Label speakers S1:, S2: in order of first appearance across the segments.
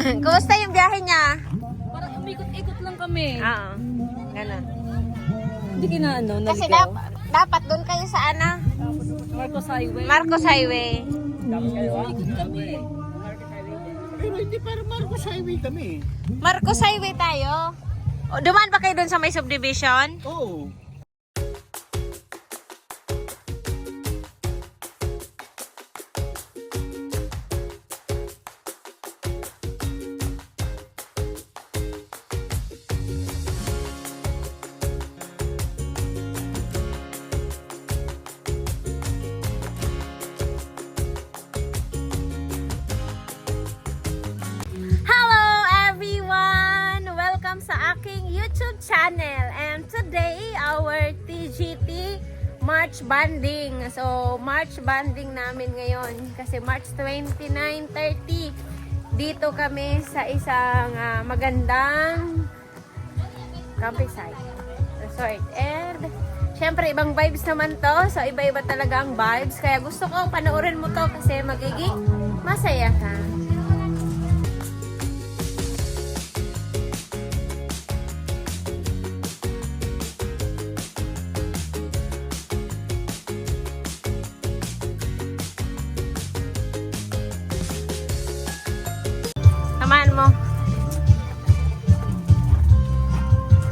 S1: Kumusta yung biyahe niya?
S2: Parang umikot-ikot lang kami.
S1: Oo. Ganun.
S2: Hindi kinaano,
S1: Kasi
S2: naligaw.
S1: dapat doon kayo sa
S2: Marcos Highway.
S1: Marcos Highway.
S2: Umikot kami.
S3: Pero hindi para Marcos Highway kami.
S1: Marcos Highway tayo. O, dumaan ba kayo doon sa may subdivision?
S3: Oo.
S1: Hello everyone! Welcome sa aking YouTube channel. And today, our TGT March Banding. So, March Banding namin ngayon. Kasi March 29, 30. Dito kami sa isang magandang campsite resort. And, syempre, ibang vibes naman to. So, iba-iba talaga ang vibes. Kaya gusto ko panoorin mo to kasi magiging masaya ka. Samahan mo.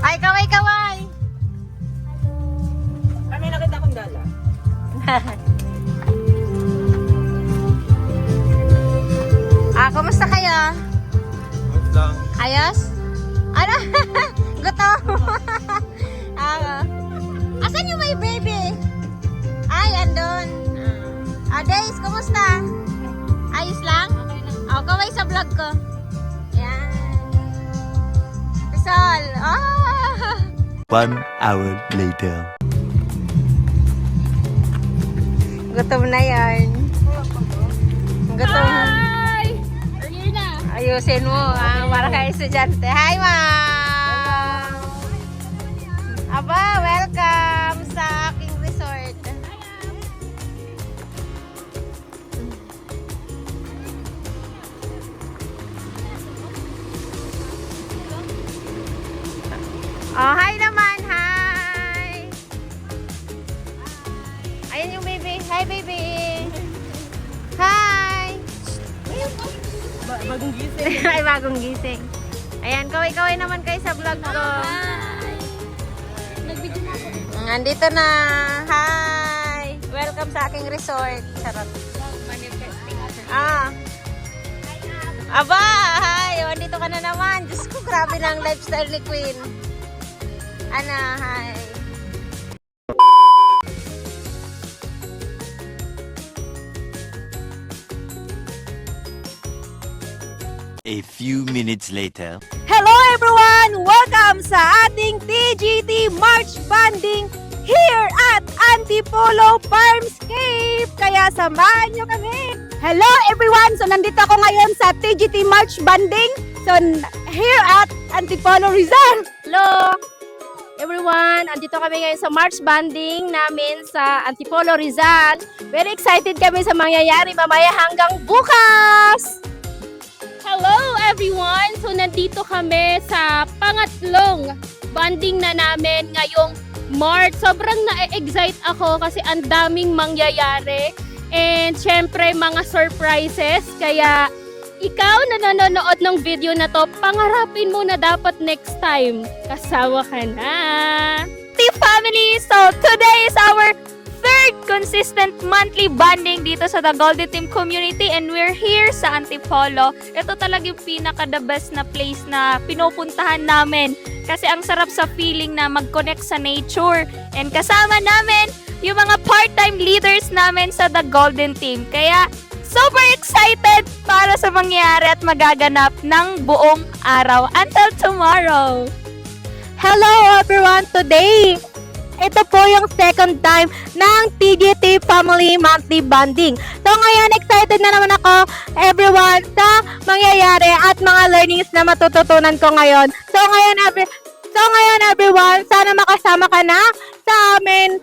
S1: Ay, kaway, kaway!
S2: Kami nakita kong gala.
S1: Kumusta kayo?
S3: Wait lang.
S1: Ayos? Ano? Gutom? Asan yung may baby? Ay, andun. Days, kumusta? Ayos lang? Kaway sa vlog ko. Yan. Rizal.
S4: 1 hour later.
S1: Gutom na yan. Gutom.
S2: Hi! Earlier na.
S1: Ayusin mo, para kay estudyante. Hi, ma'am! Aba, welcome sa aking resort. Oh, hi naman, hi! Ayun yung baby. Hi, baby! Hi!
S2: Bagong gising.
S1: Ay, bagong gising. Ayan, kaway-kaway naman kayo sa vlog ko.
S2: Nag-video na ako.
S1: Nandito na. Hi! Welcome sa aking resort. Charot.
S2: Manifesting after.
S1: Aba! Hi! O, andito ka na naman. Diyos ko, grabe na ang lifestyle ni Queen. Ana, hi!
S4: A few minutes later.
S2: Hello everyone! Welcome sa ating TGT March Banding here at Antipolo Farmscape! Kaya samahan nyo kami! Hello everyone! So nandito ako ngayon sa TGT March Banding. So here at Antipolo Rizal. Hello everyone! Andito kami ngayon sa March Banding namin sa Antipolo Rizal. Very excited kami sa mangyayari mamaya hanggang bukas! Hello everyone! So nandito kami sa pangatlong banding na namin ngayong March. Sobrang na-excite ako kasi ang daming mangyayari and syempre mga surprises. Kaya ikaw na nanonood ng video na to, pangarapin mo na dapat next time kasama ka na. Team family! So today is our third consistent monthly banding dito sa The Golden Team community and we're here sa Antipolo. Ito talaga yung pinaka-the best na place na pinupuntahan namin kasi ang sarap sa feeling na mag-connect sa nature and kasama namin yung mga part-time leaders namin sa The Golden Team. Kaya super excited para sa mangyayari at magaganap ng buong araw until tomorrow. Hello everyone! Today, ito po yung second time ng TGT Family Monthly Bonding. So ngayon, excited na naman ako, everyone, sa mangyayari at mga learnings na matututunan ko ngayon. So ngayon, everyone, sana makasama ka na sa amin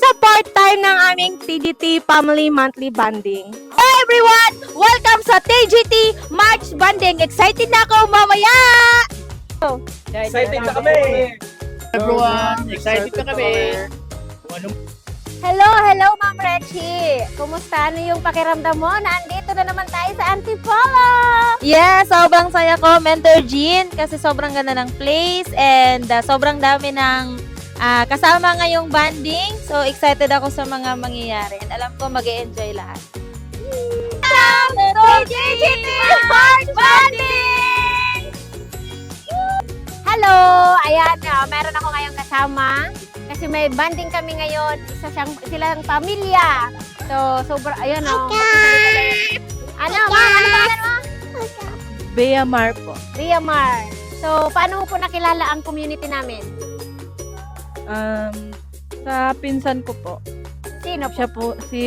S2: sa fourth time time ng aming TGT Family Monthly Bonding. Hey everyone! Welcome sa TGT March Bonding. Excited na ako mamaya!
S3: Excited na kami! Everyone, excited na kami!
S1: Hello, hello Ma'am Rechi! Kumusta? Ano yung pakiramdam mo? Nandito na naman tayo sa Antipolo!
S2: Yes, sobrang saya ko, Mentor Jean, kasi sobrang ganda ng place and sobrang dami ng kasama ngayong banding. So, excited ako sa mga mangyayari. And alam ko, mag-e-enjoy lahat.
S1: TGT March Banding! Hello! Ayan, meron ako ngayong kasama. Kasi may banding kami ngayon. Silang pamilya. So, sobrang, ayun o. Ano, ma'am? Ano pangalan mo?
S2: Bea Mar po.
S1: Ria Mar. So, paano mo po nakilala ang community namin?
S2: Sa pinsan ko po.
S1: Sino po?
S2: Siya po, si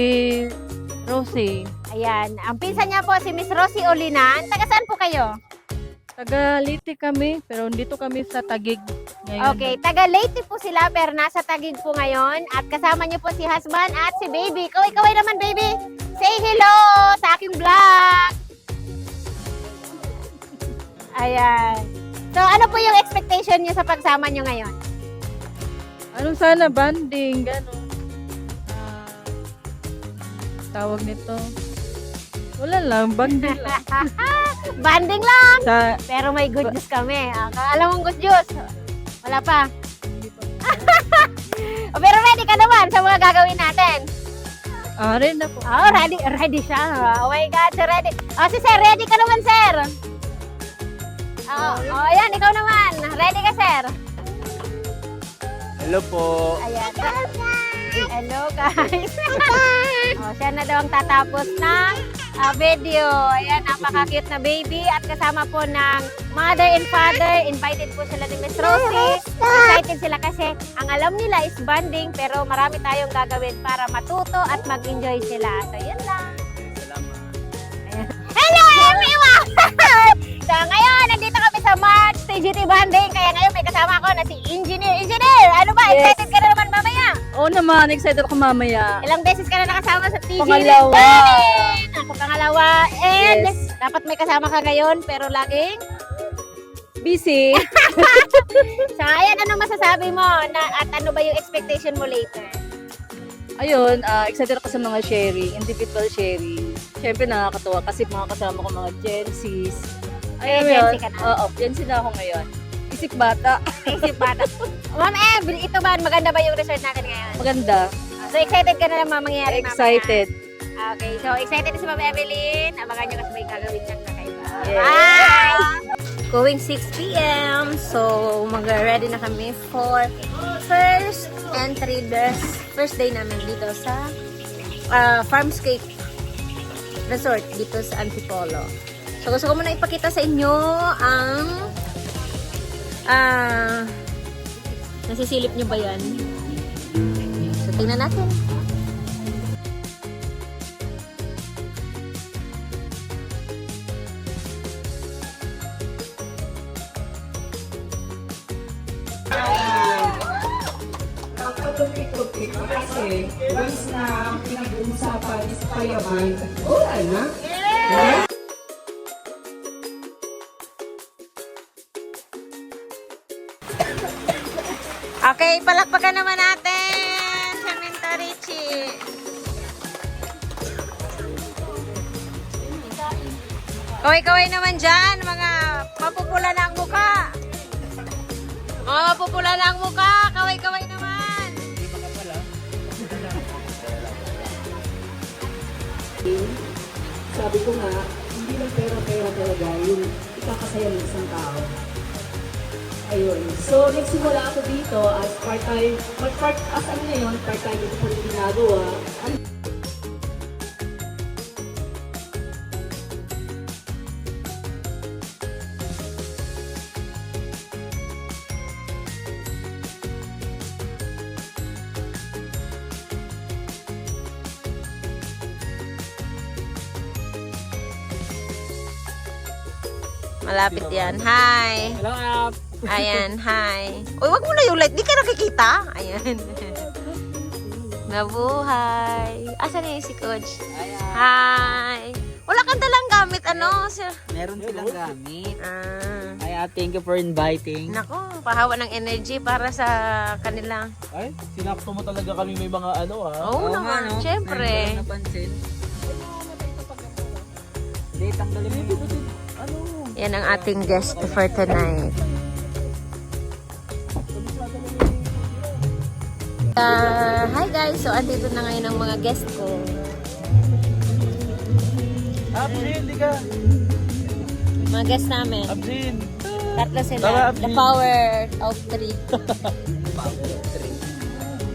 S2: Rosie.
S1: Ayan. Ang pinsan niya po si Miss Rosie Olinan. Taga saan po kayo?
S2: Taga Leyte kami, pero dito kami sa Taguig ngayon.
S1: Okay, taga Leyte po sila pero nasa Taguig po ngayon. At kasama niyo po si husband at si baby. Kaway-kaway naman, baby. Say hello sa aking vlog. Ayan. So, ano po yung expectation niyo sa pagsama niyo ngayon?
S2: Ano sana, banding, gano'n. Tawag nito. Wala lang, banding lang.
S1: Banding lang.
S2: Sa,
S1: Pero may good news kami. Alam mong good news? Wala pa. Pero ready ka naman sa mga gagawin natin.
S2: rin na po.
S1: Oh, ready siya. Oh my God, so ready. Oh, si Sir, ready ka naman, Sir. Ayan, ikaw naman. Ready ka, Sir?
S3: Hello po!
S1: Ayan. Hello, guys. Siya na daw ang tatapos ng video. Ayan, napaka-cute na baby. At kasama po ng mother and father. Invited po sila ni Miss Rosie. Excited sila kasi ang alam nila is banding. Pero marami tayong gagawin para matuto at mag-enjoy sila. So, yun lang. Ayan. Hello, everyone! So, ngayon, nandito kami sa March TGT Banding. Kaya ngayon may kasama ko na si Engineer. Ano ba?
S2: Yes.
S1: Excited ka na naman mamaya?
S2: Oo naman, excited ako mamaya.
S1: Ilang beses ka na nakasama sa TGT
S2: Pangalawa.
S1: Banding? Ako pangalawa. And
S2: Yes.
S1: dapat may kasama ka ngayon pero laging...
S2: Busy.
S1: So, ayan, ano masasabi mo? At ano ba yung expectation mo later?
S2: Ayun, excited ako sa mga sharing, individual sharing. Siyempre nakakatuwa kasi mga kasama ko mga Gen Zs.
S1: Kaya
S2: Ayun,
S1: Gen Z
S2: yun.
S1: ka na?
S2: Oo, Gen Z na ako ngayon. Isip bata.
S1: Isip bata. Ma'am Ev, ito ba? Maganda ba yung resort natin ngayon?
S2: Maganda.
S1: So, excited ka na naman mangyayari mamaya?
S2: Excited.
S1: Okay, so excited na si Ma'am Evelyn. Abangan nyo kasi may gagawin siyang kakaiba.
S2: Yes.
S1: Bye! Going 6 p.m. So, mag-ready na kami for first entry first day namin dito sa Farmscape Resort dito sa Antipolo. So, gusto ko muna ipakita sa inyo ang nasisilip nyo ba yan? So, tingnan natin.
S5: Kasi once na ang pinag-uusapan is payaman, wala na.
S1: Okay, palakpakan naman natin si Minta Richie. Kaway-kaway naman dyan, mga mapupula na ang mukha. Mga mapupula na ang mukha, kaway-kaway naman.
S5: Sabi ko nga, hindi lang pera-pera talaga yung ikakasaya ng isang tao. Ayun. So, nagsimula ako dito as part-time, as ano na yun, part-time ito po yung ginagawa.
S1: Malapit yan. Hi.
S3: Hello, App!
S1: Ayan, hi. Uy, wag mo na yung light. Di ka nakikita. Ayan. Nabuhay. Asan na yung si Coach? Hi! Wala kang dalang gamit, ano? Sir?
S6: Meron silang gamit.
S1: Ah.
S6: Ay, thank you for inviting.
S1: Nako, pahawa ng energy para sa kanila.
S3: Ay, sinakto mo talaga kami may mga ano ha.
S1: Oo naman, syempre.
S6: Meron ko napansin. Hindi, tanggalin mo yun.
S1: Yan ang ating guest for tonight. Hi guys! So, andito na ngayon ang mga guest ko.
S3: Absin, di ka.
S1: Mga guest namin.
S3: Absin.
S1: Tatlo sila.
S3: Tara,
S1: The
S3: Absin.
S1: power of 3.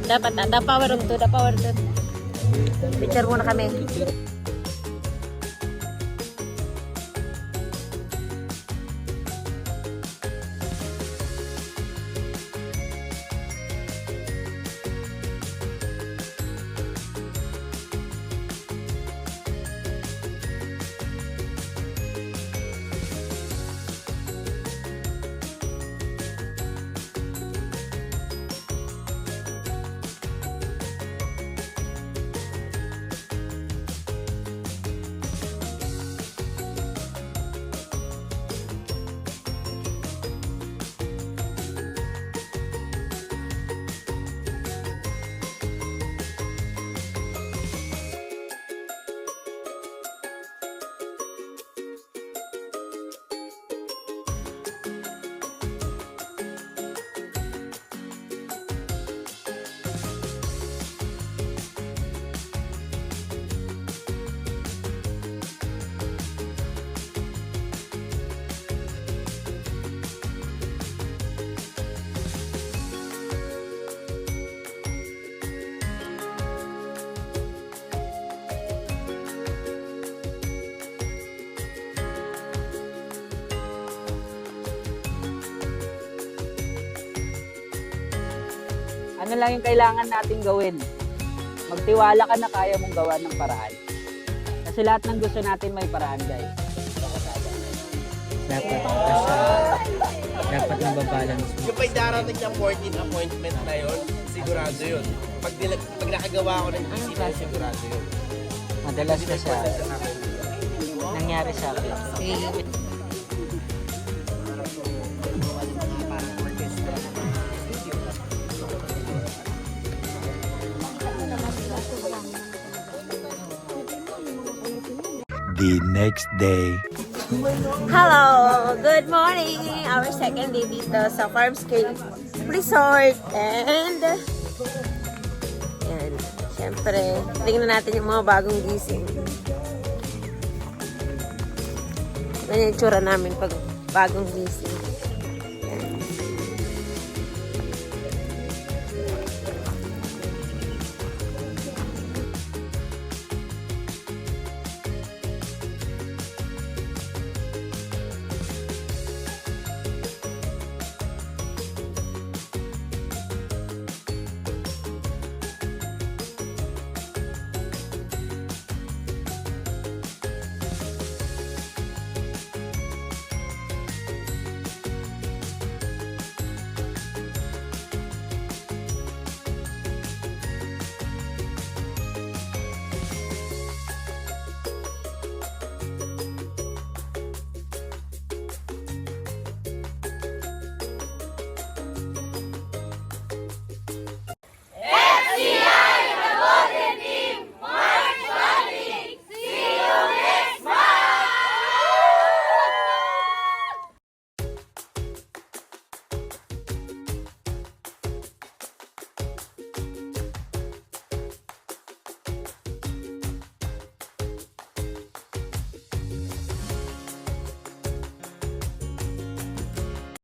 S1: Dapat the power of 2. The power of 2. Picture muna kami.
S6: Ano lang yung kailangan natin gawin? Magtiwala ka na kaya mong gawa ng paraan. Kasi lahat ng gusto natin may paraan, guys. Dapat nababalance mo.
S7: Yung may darating ng 14 appointment na yun, sigurado yun. Pag nakagawa ko ng bisita, sigurado yun.
S6: Madalas na siya. Nangyari sa akin.
S4: The next day.
S1: Hello! Good morning! Our second day dito sa Farmscape Resort. And, yan, syempre, tingnan natin yung mga bagong gising. Ganyan yung tsura namin pag bagong gising.